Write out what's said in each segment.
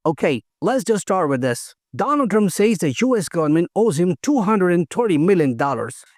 Okay, let's just start with this. Donald Trump says the US government owes him $230 million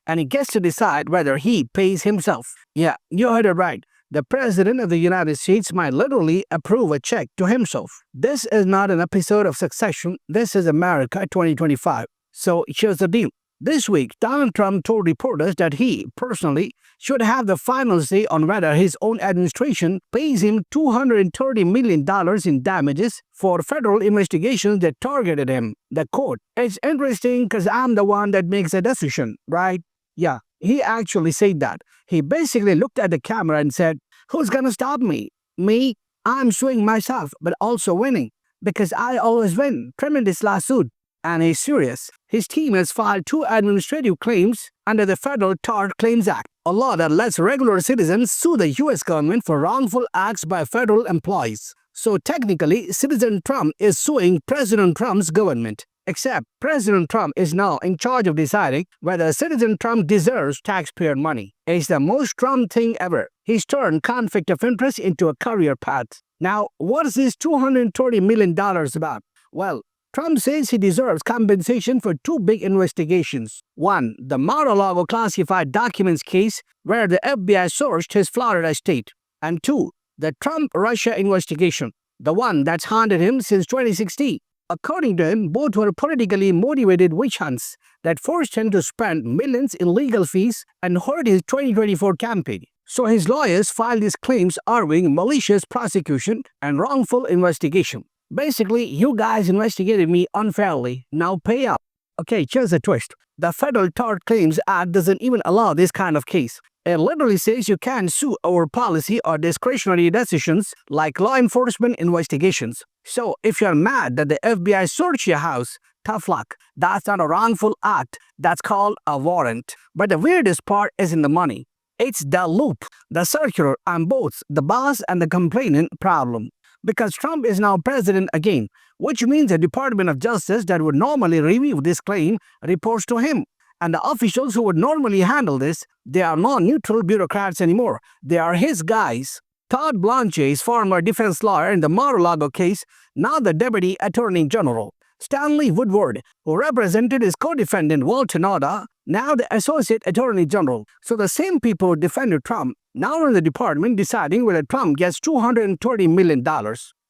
and he gets to decide whether he pays himself. Yeah, you heard it right. The President of the United States might literally approve a check to himself. This is not an episode of Succession, this is America 2025. So here's the deal. This week, Donald Trump told reporters that he, personally, should have the final say on whether his own administration pays him $230 million in damages for federal investigations that targeted him. The quote, "It's interesting because I'm the one that makes the decision, right?" Yeah, he actually said that. He basically looked at the camera and said, "Who's gonna stop me? Me? I'm suing myself, but also winning. Because I always win. Tremendous lawsuit." And he's serious. His team has filed 2 administrative claims under the Federal Tort Claims Act, a law that lets regular citizens sue the US government for wrongful acts by federal employees. So technically, Citizen Trump is suing President Trump's government. Except President Trump is now in charge of deciding whether Citizen Trump deserves taxpayer money. It's the most Trump thing ever. He's turned conflict of interest into a career path. Now, what is this $230 million about? Well, Trump says he deserves compensation for 2 big investigations. One, the Mar-a-Lago classified documents case where the FBI searched his Florida estate. And 2, the Trump-Russia investigation, the one that's haunted him since 2016. According to him, both were politically motivated witch hunts that forced him to spend millions in legal fees and hurt his 2024 campaign. So his lawyers filed these claims arguing malicious prosecution and wrongful investigation. Basically, you guys investigated me unfairly, now pay up. Okay, here's the twist. The Federal Tort Claims Act doesn't even allow this kind of case. It literally says you can't sue over policy or discretionary decisions like law enforcement investigations. So if you're mad that the FBI searched your house, tough luck. That's not a wrongful act. That's called a warrant. But the weirdest part isn't the money. It's the loop, the circular on both the boss and the complainant problem. Because Trump is now president again, which means the Department of Justice that would normally review this claim reports to him. And the officials who would normally handle this, they are not neutral bureaucrats anymore. They are his guys. Todd Blanche's former defense lawyer in the Mar-a-Lago case, now the Deputy Attorney General. Stanley Woodward, who represented his co-defendant Walter Nauta, now the Associate Attorney General. So the same people who defended Trump now in the department deciding whether Trump gets $230 million.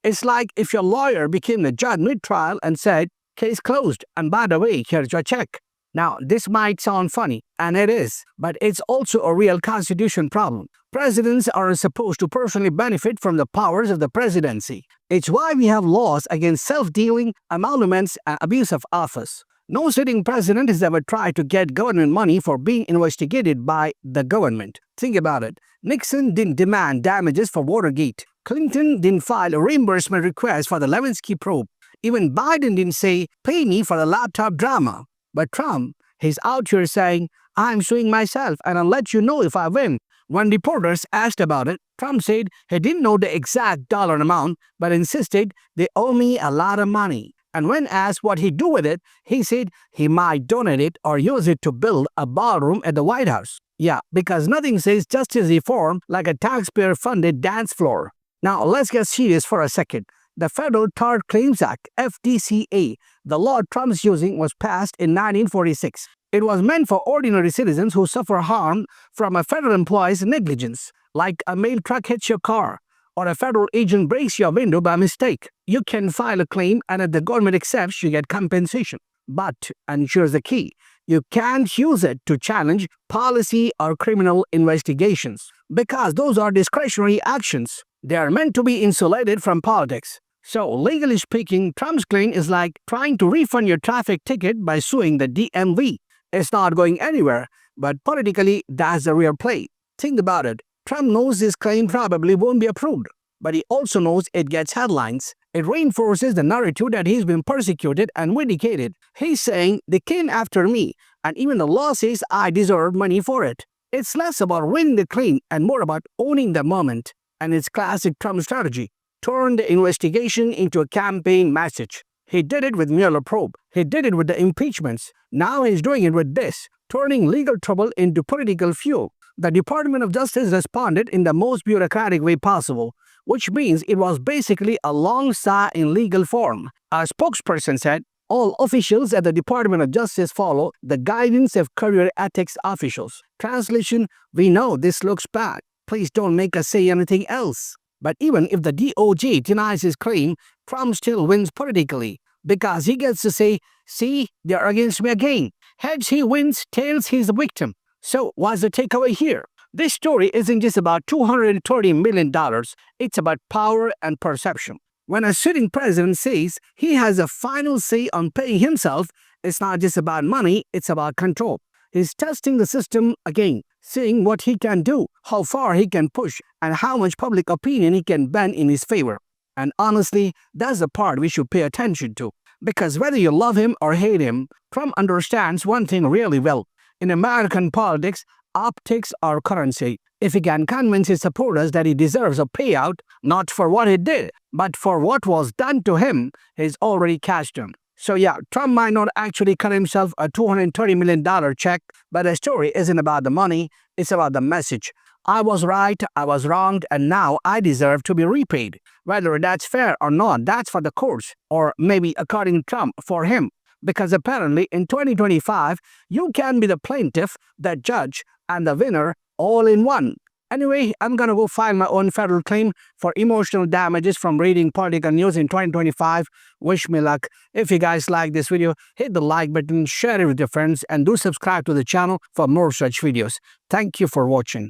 It's like if your lawyer became the judge mid-trial and said, "Case closed, and by the way, here's your check." Now, this might sound funny, and it is, but it's also a real constitution problem. Presidents aren't supposed to personally benefit from the powers of the presidency. It's why we have laws against self-dealing, emoluments, and abuse of office. No sitting president has ever tried to get government money for being investigated by the government. Think about it. Nixon didn't demand damages for Watergate. Clinton didn't file a reimbursement request for the Lewinsky probe. Even Biden didn't say, "Pay me for the laptop drama." But Trump, he's out here saying, "I'm suing myself and I'll let you know if I win." When reporters asked about it, Trump said he didn't know the exact dollar amount, but insisted they owe me a lot of money. And when asked what he'd do with it, he said he might donate it or use it to build a ballroom at the White House. Yeah, because nothing says justice reform like a taxpayer-funded dance floor. Now, let's get serious for a second. The Federal Tort Claims Act, FTCA, the law Trump's using, was passed in 1946. It was meant for ordinary citizens who suffer harm from a federal employee's negligence, like a mail truck hits your car, or a federal agent breaks your window by mistake. You can file a claim, and if the government accepts, you get compensation. But, and here's the key, you can't use it to challenge policy or criminal investigations, because those are discretionary actions. They are meant to be insulated from politics. So, legally speaking, Trump's claim is like trying to refund your traffic ticket by suing the DMV. It's not going anywhere, but politically, that's the real play. Think about it. Trump knows this claim probably won't be approved, but he also knows it gets headlines. It reinforces the narrative that he's been persecuted and vindicated. He's saying they came after me, and even the law says I deserve money for it. It's less about winning the claim and more about owning the moment. And it's classic Trump strategy. Turn the investigation into a campaign message. He did it with Mueller probe. He did it with the impeachments. Now he's doing it with this, turning legal trouble into political fuel. The Department of Justice responded in the most bureaucratic way possible. which means it was basically a long sigh in legal form. A spokesperson said, all officials at the Department of Justice follow the guidance of career ethics officials. Translation, we know this looks bad. Please don't make us say anything else. But even if the DOJ denies his claim, Trump still wins politically because he gets to say, see, they're against me again. Heads he wins, tails he's the victim. So what's the takeaway here? This story isn't just about $230 million. It's about power and perception. When a sitting president says he has a final say on paying himself, it's not just about money, it's about control. He's testing the system again, seeing what he can do, how far he can push, and how much public opinion he can bend in his favor. And honestly, that's the part we should pay attention to. Because whether you love him or hate him, Trump understands one thing really well. In American politics, optics are currency. If he can convince his supporters that he deserves a payout, not for what he did, but for what was done to him, he's already cashed him. So yeah, Trump might not actually cut himself a $230 million check, but the story isn't about the money, it's about the message. I was right, I was wronged, and now I deserve to be repaid. Whether that's fair or not, that's for the courts, or maybe according to Trump, for him. Because apparently in 2025, you can be the plaintiff, the judge, and the winner all in one. Anyway, I'm gonna go file my own federal claim for emotional damages from reading political news in 2025. Wish me luck. If you guys like this video, hit the like button, share it with your friends, and do subscribe to the channel for more such videos. Thank you for watching.